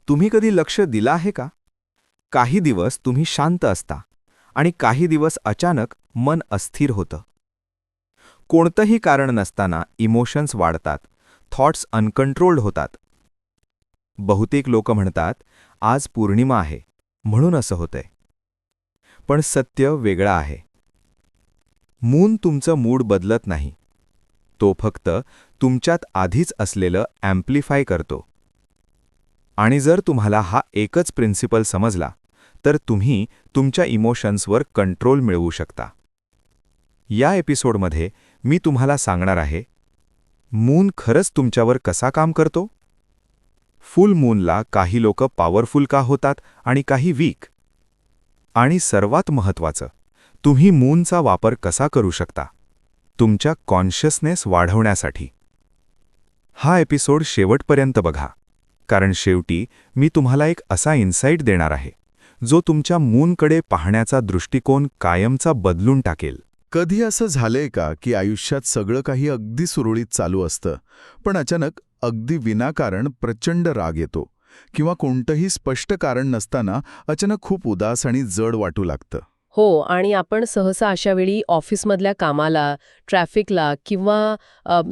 तुम्ही कधी लक्ष दिलं आहे का? काही दिवस तुम्ही शांत असता आणि काही दिवस अचानक मन अस्थिर होतं. कोणतंही कारण नसताना इमोशन्स वाढतात, थॉट्स अनकंट्रोल्ड होतात. बहुतेक लोक म्हणतात, आज पौर्णिमा आहे म्हणून असं होतंय. पण सत्य वेगळं आहे. मून तुमचं मूड बदलत नाही. तो फक्त तुमच्यात आधीच असलेलं ॲम्प्लिफाय करतो. आणि जर तुम्हाला हा एकच प्रिन्सिपल समजला, तर तुम्ही तुमच्या इमोशन्सवर कंट्रोल मिळवू शकता. या एपिसोडमध्ये मी तुम्हाला सांगणार आहे, मून खरंच तुमच्यावर कसा काम करतो? फुल मूनला काही लोक पॉवरफुल का होतात आणि काही वीक? आणि सर्वात महत्त्वाचं, तुम्ही मूनचा वापर कसा करू शकता तुमच्या कॉन्शियसनेस वाढवण्यासाठी. हा एपिसोड शेवटपर्यंत बघा, कारण शेवटी मी तुम्हाला एक असा इन्साईट देणार आहे जो तुमच्या मूनकडे पाहण्याचा दृष्टिकोन कायमचा बदलून टाकेल. कधी असं झालंय का की आयुष्यात सगळं काही अगदी सुरळीत चालू असतं, पण अचानक अगदी विनाकारण प्रचंड राग येतो किंवा कोणतंही स्पष्ट कारण नसताना अचानक खूप उदास आणि जड वाटू लागतं? हो, आणि आपण सहसा अशा वेळी ऑफिसमधल्या कामाला, ट्रॅफिकला किंवा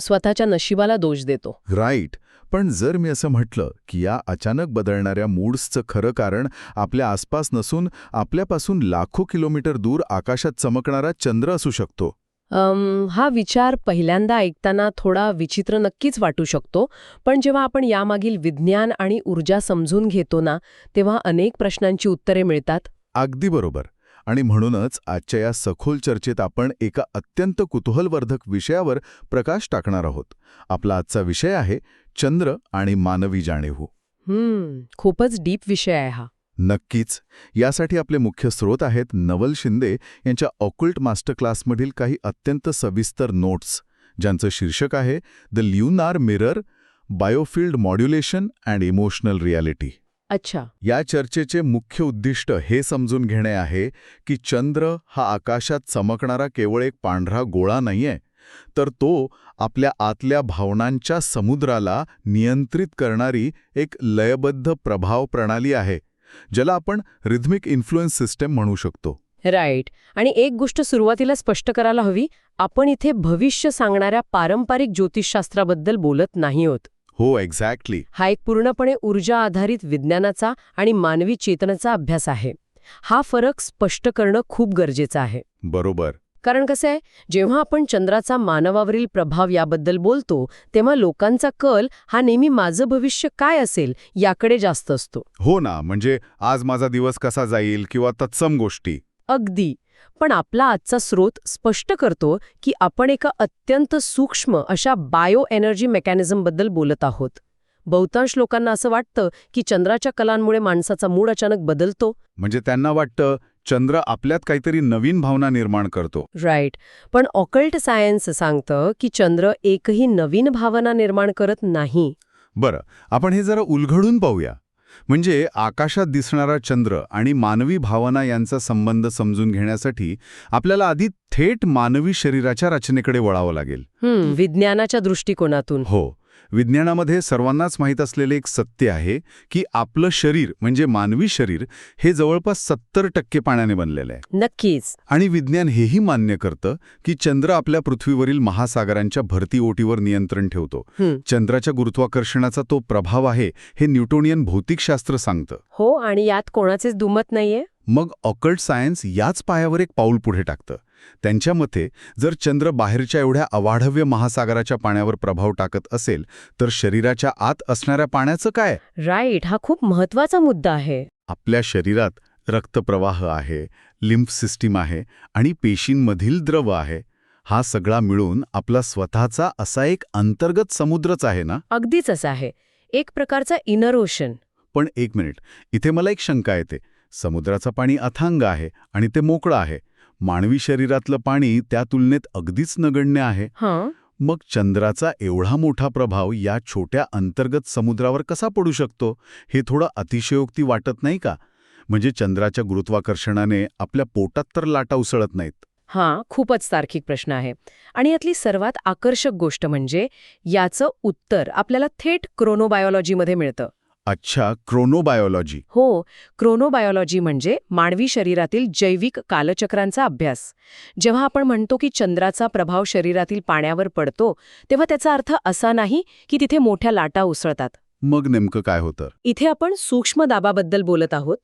स्वतःच्या नशिबाला दोष देतो. राईट. पण जर मी असं म्हटलं की या अचानक बदलणाऱ्या मूड्सचं खरं कारण आपल्या आसपास नसून आपल्यापासून लाखो किलोमीटर दूर आकाशात चमकणारा चंद्र असू शकतो. हा विचार पहिल्यांदा ऐकताना थोडा विचित्र नक्कीच वाटू शकतो, पण जेव्हा आपण यामागील विज्ञान आणि ऊर्जा समजून घेतो ना, तेव्हा अनेक प्रश्नांची उत्तरे मिळतात. अगदी बरोबर. आणि म्हणूनच आजच्या या सखोल चर्चेत आपण एका अत्यंत कुतूहलवर्धक विषयावर प्रकाश टाकणार आहोत. आपला आजचा विषय आहे चंद्र आणि मानवी जाणीव. खूपच डीप विषय आहे हा. नक्कीच. यासाठी आपले मुख्य स्रोत आहेत नवल शिंदे यांच्या ऑक्युल्ट मास्टर क्लासमधील काही अत्यंत सविस्तर नोट्स, ज्यांचं शीर्षक आहे the lunar mirror, biofield modulation and emotional reality. अच्छा. या चर्चेचे मुख्य उद्दिष्ट हे समजून घेणे आहे की चंद्र हा आकाशात चमकणारा केवळ एक पांढरा गोळा नाहीये, तर तो आपल्या आतल्या भावनांच्या समुद्राला नियंत्रित करणारी एक लयबद्ध प्रभाव प्रणाली आहे, ज्याला आपण रिथमिक इन्फ्लुएन्स सिस्टम म्हणू शकतो. राईट. आणि एक गोष्ट सुरुवातीला स्पष्ट करायला हवी, आपण इथे भविष्य सांगणाऱ्या पारंपरिक ज्योतिषशास्त्राबद्दल बोलत नाही आहोत. हो, एक्झॅक्टली. हा एक पूर्णपणे ऊर्जा आधारित विज्ञानाचा आणि मानवी चेतनेचा अभ्यास आहे. हा फरक स्पष्ट करणं खूप गरजेचं आहे. बरोबर. कारण कसं आहे, जेव्हा आपण चंद्राचा मानवावरील प्रभाव याबद्दल बोलतो, तेव्हा लोकांचा कल हा नेहमी माझं भविष्य काय असेल याकडे जास्त असतो. हो ना, म्हणजे आज माझा दिवस कसा जाईल किंवा तत्सम गोष्टी. अगदी. पण आपला आजचा स्रोत स्पष्ट करतो की आपण एका अत्यंत सूक्ष्म अशा बायो एनर्जी मेकॅनिझमबद्दल बोलत आहोत. बहुतांश लोकांना असं वाटतं की चंद्राच्या कलांमुळे माणसाचा मूड अचानक बदलतो. म्हणजे त्यांना वाटतं चंद्र आपल्यात काहीतरी नवीन भावना निर्माण करतो. राईट. पण ऑकल्ट सायन्स सांगतं की चंद्र एकही नवीन भावना निर्माण करत नाही. बरं, आपण हे जरा उलगडून पाहूया. म्हणजे आकाशात दिसणारा चंद्र आणि मानवी भावना यांचा संबंध समजून घेण्यासाठी आपल्याला आधी थेट मानवी शरीराच्या रचनेकडे वळावं लागेल. विज्ञानाच्या दृष्टिकोनातून. हो. विज्ञानामध्ये सर्वांनाच माहीत असलेले एक सत्य आहे की आपलं शरीर म्हणजे मानवी शरीर हे जवळपास 70% पाण्याने बनलेलं आहे. नक्कीच. आणि विज्ञान हेही मान्य करतं की चंद्र आपल्या पृथ्वीवरील महासागरांच्या भरती ओटीवर नियंत्रण ठेवतो. चंद्राच्या गुरुत्वाकर्षणाचा तो प्रभाव आहे हे न्यूटोनियन भौतिकशास्त्र सांगतं. हो, आणि यात कोणाचेच दुमत नाहीये. मग ऑकल्ट सायन्स याच पायावर एक पाऊल पुढे टाकतं. त्यांच्या मते जर चंद्र बाहेरच्या एवढ्या अवाढव्य महासागराच्या पाण्यावर प्रभाव टाकत असेल, तर शरीराच्या आत असणाऱ्या पाण्याचं काय? राईट. हा खूप महत्वाचा मुद्दा आहे. आपल्या शरीरात रक्तप्रवाह आहे, लिम्फ सिस्टीम आहे आणि पेशींमधील द्रव आहे. हा सगळा मिळून आपला स्वतःचा असा एक अंतर्गत समुद्रच आहे ना? अगदीच असं आहे. एक प्रकारचा इनर ओशन. पण एक मिनिट, इथे मला एक शंका येते. समुद्राचं पाणी अथांग आहे आणि ते मोकळं आहे. मानवी शरीरातलं पाणी त्या तुलनेत अगदीच नगण्य आहे. मग चंद्राचा एवढा मोठा प्रभाव या छोट्या अंतर्गत समुद्रावर कसा पडू शकतो? हे थोडं अतिशयोक्ती वाटत नाही का? म्हणजे चंद्राच्या गुरुत्वाकर्षणाने आपल्या पोटात तर लाटा उसळत नाहीत. खूपच तार्किक प्रश्न आहे. आणि यातली सर्वात आकर्षक गोष्ट म्हणजे याचं उत्तर आपल्याला थेट क्रोनोबायोलॉजीमध्ये मिळतं. अच्छा, क्रोनोबायोलॉजी. हो, क्रोनोबायोलॉजी म्हणजे मानवी शरीरातील जैविक कालचक्रांचा अभ्यास. जेव्हा आपण म्हणतो की चंद्राचा प्रभाव शरीरातील पाण्यावर पडतो, तेव्हा त्याचा अर्थ असा नाही की तिथे मोठ्या लाटा उसळतात. मग नेमकं काय होतं? इथे आपण सूक्ष्म दाबाबद्दल बोलत आहोत.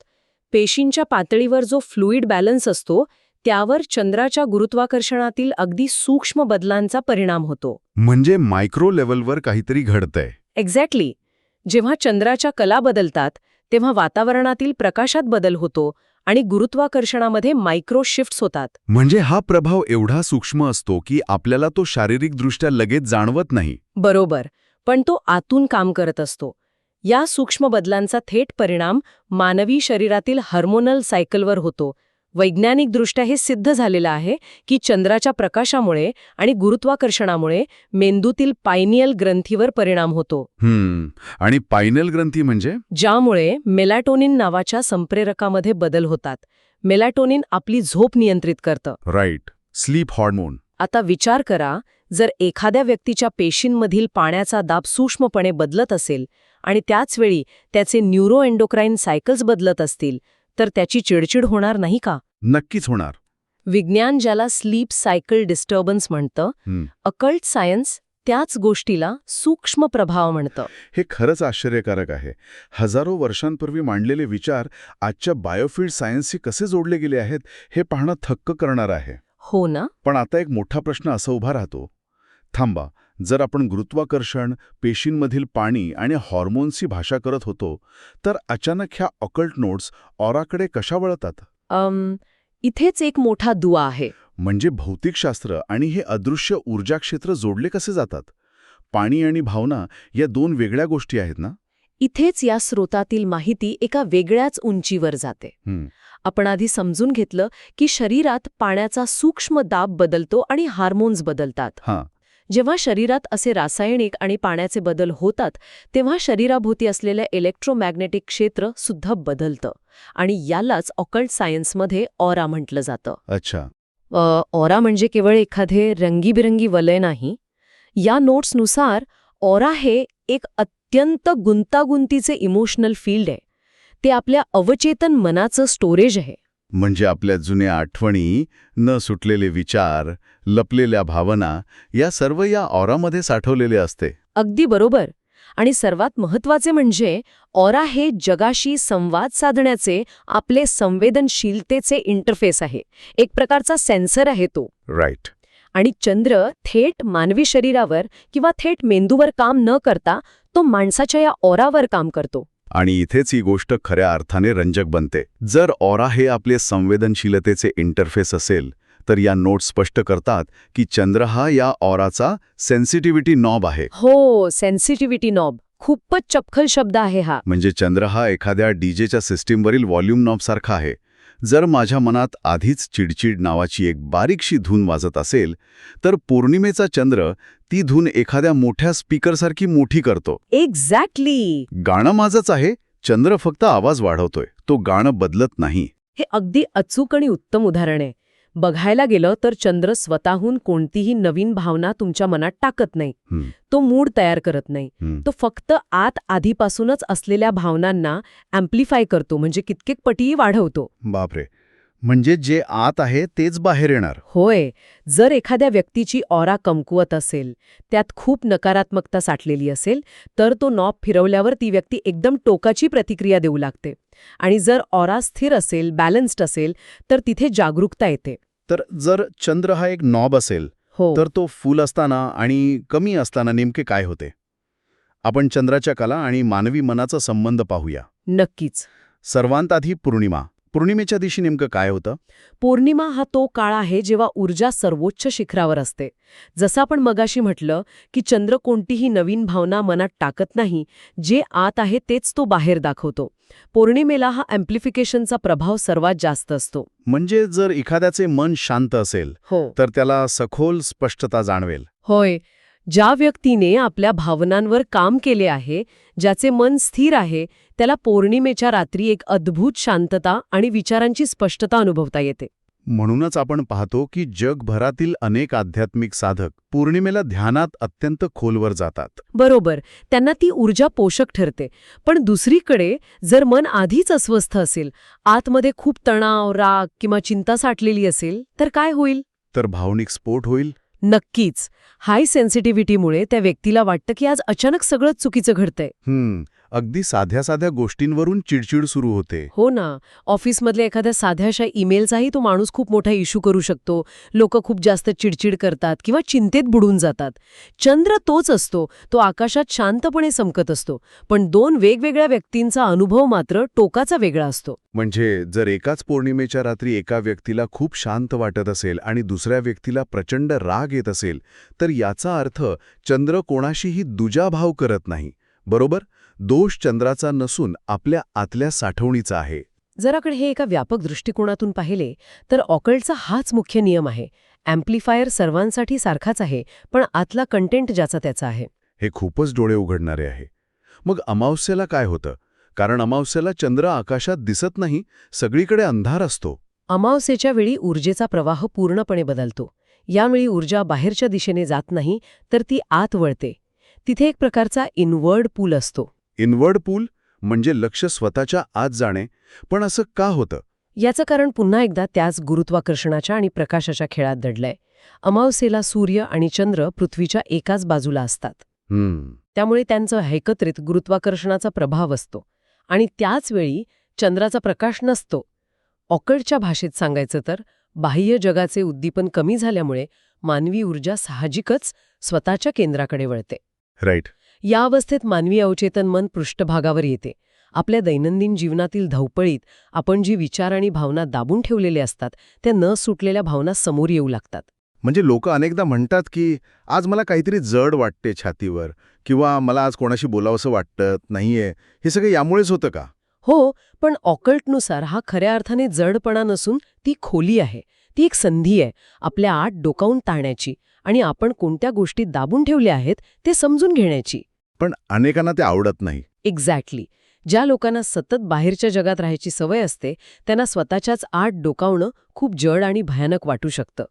पेशींच्या पातळीवर जो फ्लुइड बॅलन्स असतो, त्यावर चंद्राच्या गुरुत्वाकर्षणातील अगदी सूक्ष्म बदलांचा परिणाम होतो. म्हणजे मायक्रो लेव्हलवर काहीतरी घडतंय. एक्झॅक्टली. जेव्हा चंद्राच्या कला बदलतात, तेव्हा वातावरणातील प्रकाशात बदल होतो आणि गुरुत्वाकर्षणामध्ये मायक्रो शिफ्ट्स होतात. म्हणजे हा प्रभाव एवढा सूक्ष्म असतो की आपल्याला तो शारीरिकदृष्ट्या लगेच जाणवत नाही. बरोबर, पण तो आतून काम करत असतो. या सूक्ष्म बदलांचा थेट परिणाम मानवी शरीरातील हार्मोनल सायकलवर होतो. वैज्ञानिकदृष्ट्या हे सिद्ध झालेलं आहे की चंद्राच्या प्रकाशामुळे आणि गुरुत्वाकर्षणामुळे मेंदूतील पायनियल ग्रंथीवर परिणाम होतो. आणि पायनल ग्रंथी म्हणजे? ज्यामुळे मेलॅटोनिन नावाच्या संप्रेरकामध्ये बदल होतात. मेलॅटोनिन आपली झोप नियंत्रित करतं. Right, sleep hormone. आता विचार करा, जर एखाद्या व्यक्तीच्या पेशींमधील पाण्याचा दाब सूक्ष्मपणे बदलत असेल आणि त्याचवेळी त्याचे न्यूरोएन्डोक्राईन सायकल्स बदलत असतील, तर त्याची चिडचिड होणार नाही का? नक्कीच होणार. विज्ञान ज्याला स्लीप सायकल डिस्टर्बन्स म्हणतं, अकल्ट सायन्स त्याच गोष्टीला सूक्ष्म प्रभाव म्हणतं. हे खरंच आश्चर्यकारक आहे. हजारो वर्षांपूर्वी मांडलेले विचार आजच्या बायोफिल्ड सायन्सशी कसे जोडले गेले आहेत हे पाहणं थक्क करणार आहे. हो ना? पण आता एक मोठा प्रश्न असा उभा राहतो. थांबा, जर आपण गुरुत्वाकर्षण, पेशींमधील पाणी आणि हॉर्मोन्सची भाषा करत होतो, तर अचानक ह्या ऑकल्ट नोड्स ऑराकडे कशा वळतात? इथेच एक मोठा दुवा आहे. म्हणजे भौतिकशास्त्र आणि हे अदृश्य ऊर्जा क्षेत्र जोडले कसे जातात? पाणी आणि भावना या दोन वेगळ्या गोष्टी आहेत ना? इथेच या स्रोतातील माहिती एका वेगळ्याच उंचीवर जाते. आपण आधी समजून घेतलं की शरीरात पाण्याचा सूक्ष्म दाब बदलतो आणि हार्मोन्स बदलतात. जेव्हा शरीरात असे रासायनिक आणि पाण्याचे बदल होतात, तेव्हा शरीराभोवती असलेलं इलेक्ट्रोमॅग्नेटिक क्षेत्र सुद्धा बदलतं आणि यालाच ऑकल्ट सायन्समध्ये ऑरा म्हटलं जातं. अच्छा. ऑरा म्हणजे केवळ एखादे रंगीबिरंगी वलय नाही. या नोट्सनुसार ऑरा हे एक अत्यंत गुंतागुंतीचे इमोशनल फील्ड आहे. ते आपल्या अवचेतन मनाचं स्टोरेज आहे. म्हणजे आपल्या जुन्या आठवणी, न सुटलेले विचार, लपलेल्या भावना या सर्व या ऑरामध्ये साठवलेले असते. अगदी बरोबर. आणि सर्वात महत्त्वाचे म्हणजे ऑरा हे जगाशी संवाद साधण्याचे आपले संवेदनशीलतेचे इंटरफेस आहे. एक प्रकारचा सेन्सर आहे तो. राईट. आणि चंद्र थेट मानवी शरीरावर किंवा थेट मेंदूवर काम न करता तो माणसाच्या या ऑरावर काम करतो. आणि इथेच ही गोष्ट खऱ्या अर्थाने रंजक बनते. जर ऑरा हे आपले संवेदनशीलतेचे इंटरफेस असेल, तर या नोट्स स्पष्ट करतात की चंद्र हा या ऑराचा सेन्सिटिव्हिटी नॉब आहे. हो, सेन्सिटिव्हिटी नॉब. खूपच चपखल शब्द आहे हा. म्हणजे चंद्र हा एखाद्या डीजेच्या सिस्टीमवरील व्हॉल्यूम नॉबसारखा आहे. जर माझ्या मनात आधीच चिडचिड नावाची एक बारीकशी धून वाजत असेल, तर पौर्णिमेचा चंद्र ती धून एखाद्या मोठ्या स्पीकरसारखी मोठी करतो. एक्झॅक्टली. गाणं माझंच आहे, चंद्र फक्त आवाज वाढवतोय, तो गाणं बदलत नाही. हे अगदी अचूक आणि उत्तम उदाहरण आहे. बघायला गेलं तर चंद्र स्वतःहून कोणतीही नवीन भावना तुमच्या मनात टाकत नाही. तो मूड तयार करत नाही. तो फक्त आत आधीपासूनच असलेल्या भावनांना अँप्लिफाय करतो, म्हणजे कित्येक पटीही वाढवतो. बापरे, म्हणजे जे आत आहे तेच बाहेर येणार. होय. जर एखाद्या व्यक्तीची ऑरा कमकुवत असेल, त्यात खूप नकारात्मकता साठलेली असेल, तर तो नॉब फिरवल्यावर ती व्यक्ती एकदम टोकाची प्रतिक्रिया देऊ लागते. आणि जर ऑरा स्थिर असेल, बॅलन्स्ड असेल, तर तिथे जागरूकता येते. तर जर चंद्र हा एक नॉब असेल, तर तो फुल असताना आणि कमी असताना नेमके काय होते? आपण चंद्राच्या कला आणि मानवी मनाचा संबंध पाहूया. नक्कीच. सर्वांत आधी पौर्णिमा. पौर्णिमेच्या दिवशी नेमकं काय होतं? पौर्णिमा हा तो काळ आहे जेव्हा ऊर्जा सर्वोच्च शिखरावर असते. जसं आपण मगाशी म्हटलं की चंद्र कोणतीही नवीन भावना मनात टाकत नाही, जे आत आहे तेच तो बाहेर दाखवतो. पौर्णिमेला हा अँप्लिफिकेशनचा प्रभाव सर्वात जास्त असतो. म्हणजे जर एखाद्याचे मन शांत असेल, तर त्याला सखोल स्पष्टता जाणवेल. होय. ज्या व्यक्तीने आपल्या भावनांवर काम केले आहे, ज्याचे मन स्थिर आहे, त्याला पौर्णिमेच्या रात्री एक अद्भुत शांतता आणि विचारांची स्पष्टता अनुभवता येते. म्हणूनच आपण पाहतो की जगभरातील अनेक आध्यात्मिक साधक पौर्णिमेला ध्यानात अत्यंत खोलवर जातात. बरोबर, त्यांना ती ऊर्जा पोषक ठरते. पण दुसरीकडे जर मन आधीच अस्वस्थ असेल, आतमध्ये खूप तणाव, राग किंवा चिंता साठलेली असेल, तर काय होईल? तर भावनिक स्फोट होईल. नक्कीच. हाय सेन्सिटिव्हिटीमुळे त्या व्यक्तीला वाटतं की आज अचानक सगळंच चुकीचं घडतंय. अगदी साध्या साध्या गोष्टींवरून चिडचिड सुरू होते. हो ना, ऑफिसमधल्या एखाद्या साध्याशा ईमेलचाही तो माणूस खूप मोठा इश्यू करू शकतो. लोक खूप जास्त चिडचिड करतात किंवा चिंतेत बुडून जातात. चंद्र तोच असतो, तो आकाशात शांतपणे चमकत असतो. पण दोन वेगवेगळ्या व्यक्तींचा अनुभव मात्र टोकाचा वेगळा असतो. म्हणजे जर एकाच पौर्णिमेच्या रात्री एका व्यक्तीला खूप शांत वाटत असेल आणि दुसऱ्या व्यक्तीला प्रचंड राग येत असेल, तर याचा अर्थ चंद्र कोणाशीही दुजाभाव करत नाही. बरोबर? दोष चंद्राचा नसून आपल्या आतल्या साठवणीचा आहे. जराकडे हे एका व्यापक दृष्टिकोनातून पाहिले तर ऑकल्टचा हाच मुख्य नियम आहे. अँप्लिफायर सर्वांसाठी सारखाच आहे, पण आतला कंटेंट ज्याचा त्याचा आहे. हे खूपच डोळे उघडणारे आहे. मग अमावस्येला काय होतं? कारण अमावस्येला चंद्र आकाशात दिसत नाही, सगळीकडे अंधार असतो. अमावस्येच्या वेळी ऊर्जेचा प्रवाह पूर्णपणे बदलतो. यावेळी ऊर्जा बाहेरच्या दिशेने जात नाही, तर ती आत वळते. तिथे एक प्रकारचा इनवर्ड पूल असतो. इनवर्ड पूल म्हणजे लक्ष स्वतःच्या आत जाणे. पण असं का होतं? याचं कारण पुन्हा एकदा त्याच गुरुत्वाकर्षणाच्या आणि प्रकाशाच्या खेळात दडलंय. अमावस्येला सूर्य आणि चंद्र पृथ्वीच्या एकाच बाजूला असतात. त्यामुळे त्यांचं एकत्रित गुरुत्वाकर्षणाचा प्रभाव असतो आणि त्याच वेळी चंद्राचा प्रकाश नसतो. ऑकल्टच्या भाषेत सांगायचं तर बाह्य जगाचे उद्दीपन कमी झाल्यामुळे मानवी ऊर्जा साहजिकच स्वतःच्या केंद्राकडे वळते. राईट. या अवस्थेत मानवी अवचेतन मन पृष्ठभागावर येते. आपल्या दैनंदिन जीवनातील धावपळीत आपण जी विचार आणि भावना दाबून ठेवलेले असतात, त्या न सुटलेल्या भावना समोर येऊ लागतात. म्हणजे लोक अनेकदा म्हणतात की आज मला काहीतरी जड वाटते छातीवर, किंवा मला आज कोणाशी बोलावंसं वाटत नाहीये. हे सगळं यामुळेच होतं का? हो, पण ऑकल्टनुसार हा खऱ्या अर्थाने जडपणा नसून ती खोली आहे. ती एक संधी आहे आपल्या आत डोकावून ताणण्याची आणि आपण कोणत्या गोष्टी दाबून ठेवल्या आहेत ते समजून घेण्याची. पण अनेकांना ते आवडत नाही. एक्झॅक्टली. ज्या लोकांना सतत बाहेरच्या जगात राहायची सवय असते, त्यांना स्वतःच्याच आत डोकावणं खूप जड आणि भयानक वाटू शकतं.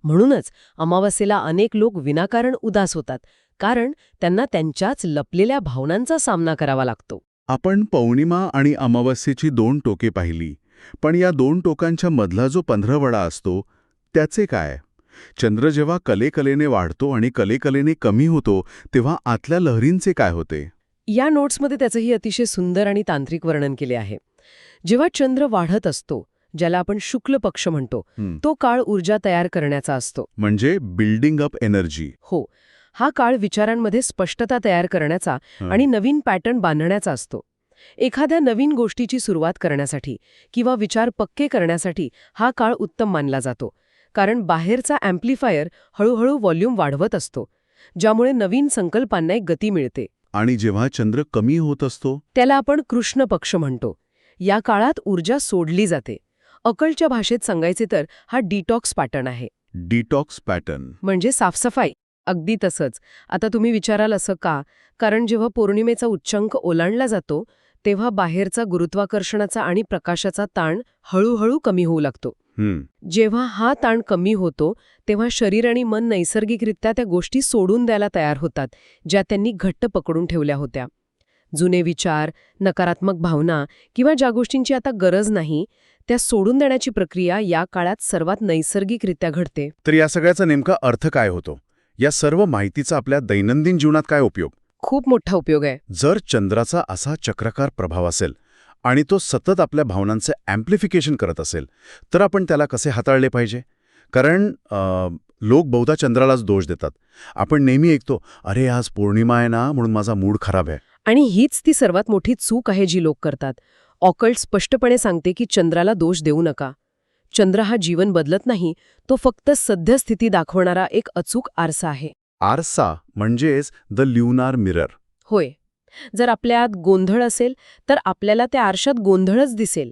म्हणूनच अमावस्येला अनेक लोक विनाकारण उदास होतात, कारण त्यांना त्यांच्याच लपलेल्या भावनांचा सामना करावा लागतो. आपण पौर्णिमा आणि अमावस्येची 2 टोके पाहिली, पण या 2 टोकांच्या मधला जो पंधरवडा असतो त्याचे काय? चंद्र जेव्हा कलेकलेने वाढतो आणि कलेकलेने कमी होतो, तेव्हा आतल्या लहरींचे काय होते? या नोट्समध्ये त्याचंही अतिशय सुंदर आणि तांत्रिक वर्णन केले आहे. जेव्हा चंद्र वाढत असतो, ज्याला आपण शुक्ल पक्ष म्हणतो, तो काळ ऊर्जा तयार करण्याचा असतो. म्हणजे बिल्डिंग अप एनर्जी. हो, हा काळ विचारांमध्ये स्पष्टता तयार करण्याचा आणि नवीन पॅटर्न बांधण्याचा असतो. एखाद्या नवीन गोष्टीची सुरुवात करण्यासाठी किंवा विचार पक्के करण्यासाठी हा काळ उत्तम मानला जातो, कारण बाहेरचा अँप्लिफायर हळूहळू व्हॉल्यूम वाढवत असतो, ज्यामुळे नवीन संकल्पांना एक गती मिळते. आणि जेव्हा चंद्र कमी होत असतो, त्याला आपण कृष्ण पक्ष म्हणतो. या काळात ऊर्जा सोडली जाते. ऑकल्टच्या भाषेत सांगायचे तर हा डिटॉक्स पॅटर्न आहे. डिटॉक्स पॅटर्न म्हणजे साफसफाई. अगदी तसंच. आता तुम्ही विचाराल असं का? कारण जेव्हा पौर्णिमेचा उच्चांक ओलांडला जातो, तेव्हा बाहेरचा गुरुत्वाकर्षणाचा आणि प्रकाशाचा ताण हळूहळू कमी होऊ लागतो. जेव्हा हा ताण कमी होतो, तेव्हा शरीर आणि मन नैसर्गिकरित्या त्या गोष्टी सोडून द्यायला तयार होतात, ज्या त्यांनी घट्ट पकडून ठेवल्या होत्या. जुने विचार, नकारात्मक भावना किंवा ज्या गोष्टींची आता गरज नाही, त्या सोडून देण्याची प्रक्रिया या काळात सर्वात नैसर्गिकरित्या घडते. तर या सगळ्याचा नेमका अर्थ काय होतो? या सर्व माहितीचा आपल्या दैनंदिन जीवनात काय उपयोग? खूप मोठा उपयोग आहे. जर चंद्राचा असा चक्राकार प्रभाव असेल आणि तो सतत आपल्या भावनांचे अँप्लिफिकेशन करत असेल, तर आपण त्याला कसे हाताळले पाहिजे? कारण लोक बहुधा चंद्रालाच दोष देतात. आपण नेहमी ऐकतो, अरे आज पौर्णिमा आहे ना, म्हणून माझा मूड खराब आहे. आणि हीच ती सर्वात मोठी चूक आहे जी लोक करतात. ऑकल्ट स्पष्टपणे सांगते की चंद्राला दोष देऊ नका. चंद्र हा जीवन बदलत नाही, तो फक्त सद्यस्थिती दाखवणारा एक अचूक आरसा आहे. आरसा म्हणजेच द ल्युनार मिरर. होय. जर आपल्यात गोंधळ असेल तर आपल्याला त्या आरशात गोंधळच दिसेल.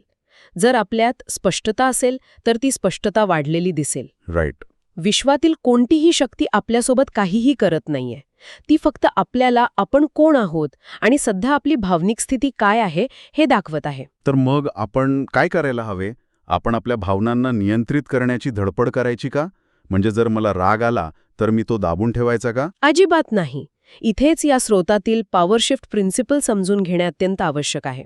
जर आपल्यात स्पष्टता असेल तर ती स्पष्टता वाढलेली दिसेल. राईट. विश्वातील कोणतीही शक्ती आपल्यासोबत काहीही करत नाहीये. ती फक्त आपल्याला आपण कोण आहोत आणि सध्या आपली भावनिक स्थिती काय आहे हे दाखवत आहे. तर मग आपण काय करायला हवे? आपण आपल्या भावनांना नियंत्रित करण्याची धडपड करायची का? म्हणजे जर मला राग आला तर मी तो दाबून ठेवायचा का? अजिबात नाही. इथेच या स्रोतातील पॉवर शिफ्ट प्रिन्सिपल समजून घेणे अत्यंत आवश्यक आहे.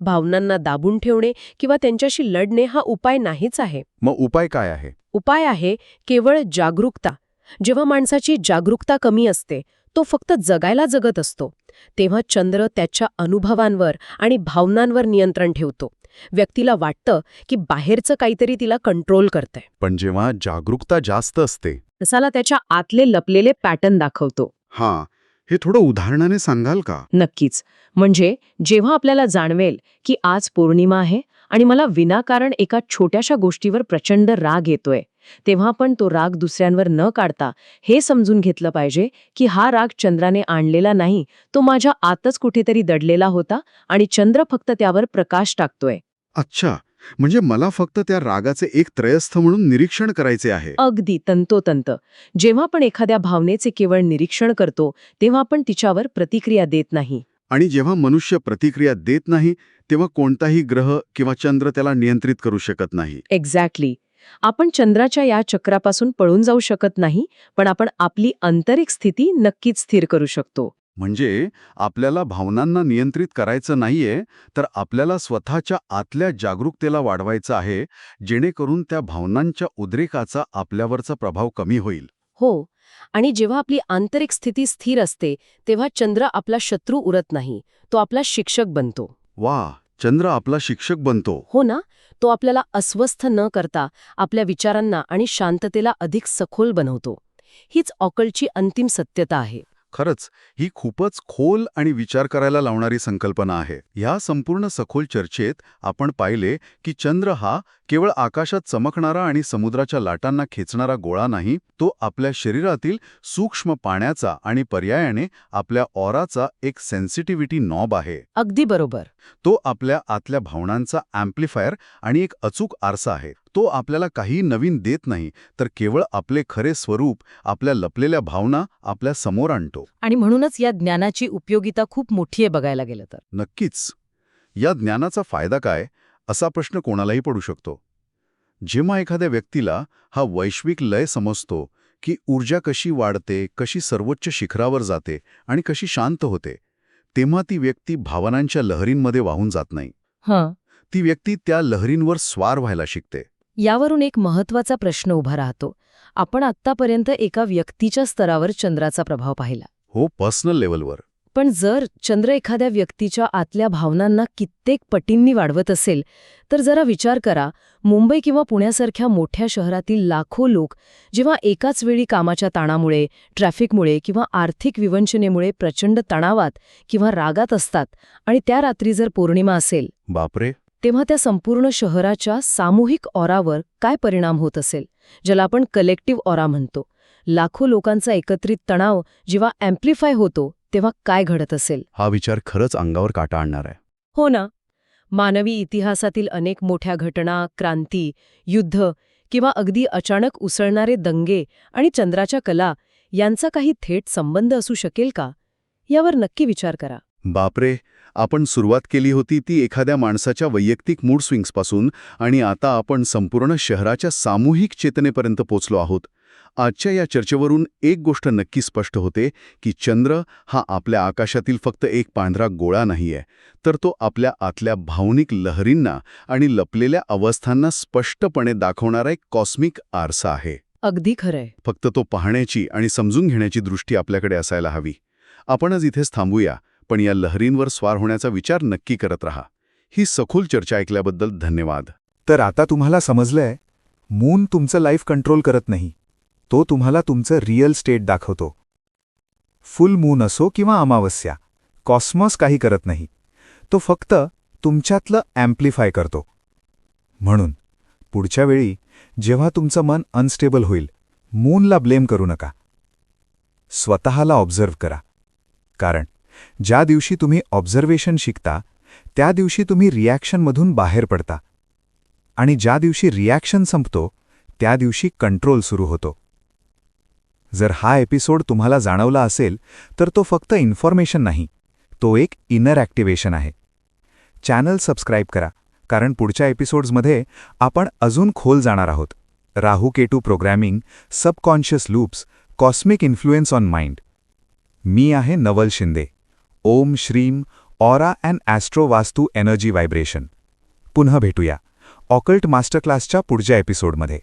भावनांना दाबून ठेवणे किंवा त्यांच्याशी लढणे हा उपाय नाहीच आहे. मग उपाय काय आहे? उपाय आहे केवळ जागरूकता. जेव्हा माणसाची जागरूकता कमी असते, तो फक्त जगायला जगत असतो, तेव्हा चंद्र त्याच्या अनुभवांवर आणि भावनांवर नियंत्रण ठेवतो. व्यक्तीला वाटतं की बाहेरचं काहीतरी तिला कंट्रोल करतंय. पण जेव्हा जागरूकता जास्त असते, तसाला त्याच्या आतले लपलेले पॅटर्न दाखवतो. हां, हे थोडं उदाहरणाने सांगाल का? नक्कीच. म्हणजे जेव्हा आपल्याला जाणवेल की आज पौर्णिमा आहे आणि मला विनाकारण एका छोट्याशा गोष्टीवर प्रचंड राग येतोय, तेव्हा आपण तो राग दुसऱ्यांवर न काढता हे समजून घेतलं पाहिजे की हा राग चंद्राने आणलेला नाही, तो माझ्या आतच कुठेतरी दडलेला होता आणि चंद्र फक्त त्यावर प्रकाश टाकतोय. अच्छा, म्हणजे मला फक्त त्या रागाचे एक त्रयस्थ म्हणून निरीक्षण करायचे आहे. अगदी तंतोतंत. जेव्हा आपण एखाद्या भावनेचे केवळ निरीक्षण करतो, तेव्हा आपण तिच्यावर प्रतिक्रिया देत नाही. आणि जेव्हा मनुष्य प्रतिक्रिया देत नाही, तेव्हा कोणताही ग्रह किंवा चंद्र त्याला नियंत्रित करू शकत नाही. एक्झॅक्टली. आपण चंद्राच्या या चक्रापासून पळून जाऊ शकत नाही, पण आपण आपली आंतरिक स्थिती नक्कीच स्थिर करू शकतो. म्हणजे आपल्याला भावनांना नियंत्रित करायचं नाहीये, तर आपल्याला स्वतःच्या आतल्या जागरूकतेला वाढवायचं आहे, जेणेकरून त्या भावनांच्या उद्रेकाचा आपल्यावरचा प्रभाव कमी होईल. हो. आणि जेव्हा आपली आंतरिक स्थिती स्थिर असते, तेव्हा चंद्र आपला शत्रू उरत नाही, तो आपला शिक्षक बनतो. वा, चंद्र आपला शिक्षक बनतो. हो ना? तो आपल्याला अस्वस्थ न करता आपल्या विचारांना आणि शांततेला अधिक सखोल बनवतो. हीच ऑकल्टची अंतिम सत्यता आहे. खरंच, ही खूपच खोल आणि विचार करायला लावणारी संकल्पना आहे. ह्या संपूर्ण सखोल चर्चेत आपण पाहिले की चंद्र हा केवळ आकाशात चमकणारा आणि समुद्राच्या लाटांना खेचणारा गोळा नाही, तो आपल्या शरीरातील सूक्ष्म पाण्याचा आणि पर्यायाने आपल्या ऑराचा एक सेन्सिटिव्हिटी नॉब आहे. अगदी बरोबर. तो आपल्या आतल्या भावनांचा ॲम्प्लिफायर आणि एक अचूक आरसा आहे. तो आपल्याला काही नवीन देत नाही, तर केवळ आपले खरे स्वरूप, आपल्या लपलेल्या भावना आपल्या समोर आणतो. आणि म्हणूनच या ज्ञानाची उपयोगिता खूप मोठी आहे बघायला गेलं तर. नक्कीच. या ज्ञानाचा फायदा काय, असा प्रश्न कोणालाही पडू शकतो. जेव्हा एखाद्या व्यक्तीला हा वैश्विक लय समजतो की ऊर्जा कशी वाढते, कशी सर्वोच्च शिखरावर जाते आणि कशी शांत होते, तेव्हा ती व्यक्ती भावनांच्या लहरींमध्ये वाहून जात नाही. ती व्यक्ती त्या लहरींवर स्वार व्हायला शिकते. यावरून एक महत्त्वाचा प्रश्न उभा राहतो. आपण आत्तापर्यंत एका व्यक्तीच्या स्तरावर चंद्राचा प्रभाव पाहिला. हो, पर्सनल लेवलवर. पण जर चंद्र एखाद्या व्यक्तीच्या आतल्या भावनांना कित्येक पटींनी वाढवत असेल, तर जरा विचार करा, मुंबई किंवा पुण्यासारख्या मोठ्या शहरातील लाखो लोक जेव्हा एकाच वेळी कामाच्या ताणामुळे, ट्रॅफिकमुळे किंवा आर्थिक विवंचनेमुळे प्रचंड तणावात किंवा रागात असतात आणि त्या रात्री जर पौर्णिमा असेल, बापरे, तेव्हा त्या संपूर्ण शहराच्या सामूहिक ऑरावर काय परिणाम होत असेल, ज्याला आपण कलेक्टिव्ह ऑरा म्हणतो. लाखो लोकांचा एकत्रित तणाव जेव्हा ॲम्प्लिफाय होतो, तेव्हा काय घडत असेल? हा विचार खरंच अंगावर काटा आणणार आहे. हो ना. मानवी इतिहासातील अनेक मोठ्या घटना, क्रांती, युद्ध किंवा अगदी अचानक उसळणारे दंगे आणि चंद्राच्या कला यांचा काही थेट संबंध असू शकेल का? यावर नक्की विचार करा. बापरे, आपण सुरुवात केली होती ती एखाद्या माणसाच्या वैयक्तिक मूड स्विंग्सपासून, आणि आता आपण संपूर्ण शहराच्या सामूहिक चेतनेपर्यंत पोचलो आहोत. आजच्या या चर्चेवरून एक गोष्ट नक्की स्पष्ट होते की चंद्र हा आपल्या आकाशातील फक्त एक पांढरा गोळा नाहीये, तर तो आपल्या आतल्या भावनिक लहरींना आणि लपलेल्या अवस्थांना स्पष्टपणे दाखवणारा एक कॉस्मिक आरसा आहे. अगदी खरंय. फक्त तो पाहण्याची आणि समजून घेण्याची दृष्टी आपल्याकडे असायला हवी. आपणच इथेच थांबूया, पण या लहरींवर स्वार होण्याचा विचार नक्की करत राहा. ही सखोल चर्चा ऐकल्याबद्दल धन्यवाद. तर आता तुम्हाला समजलंय, मून तुमचं लाईफ कंट्रोल करत नाही, तो तुम्हाला तुमचं रिअल स्टेट दाखवतो. फुल मून असो किंवा अमावस्या, कॉस्मॉस काही करत नाही, तो फक्त तुमच्यातलं ॲम्प्लिफाय करतो. म्हणून पुढच्या वेळी जेव्हा तुमचं मन अनस्टेबल होईल, मूनला ब्लेम करू नका. स्वतःला ऑब्झर्व्ह करा. कारण ज्या दिवशी तुम्ही ऑब्झर्वेशन शिकता, त्या दिवशी तुम्ही रिॲक्शनमधून बाहेर पडता. आणि ज्या दिवशी रिॲक्शन संपतो, त्या दिवशी कंट्रोल सुरू होतो. जर हा एपिसोड तुम्हाला जाणवला असेल, तर तो फक्त इन्फॉर्मेशन नाही, तो एक इनर ॲक्टिव्हेशन आहे. चॅनल सबस्क्राईब करा कारण पुढच्या एपिसोड्समध्ये आपण अजून खोल जाणार आहोत. Rahu Ketu programming, subconscious loops, cosmic influence on mind. मी आहे Naval Shinde. Om Shreem aura and astro Vastu energy vibration. पुन्हा भेटूया ऑकल्ट मास्टर क्लासच्या पुढच्या एपिसोडमध्ये.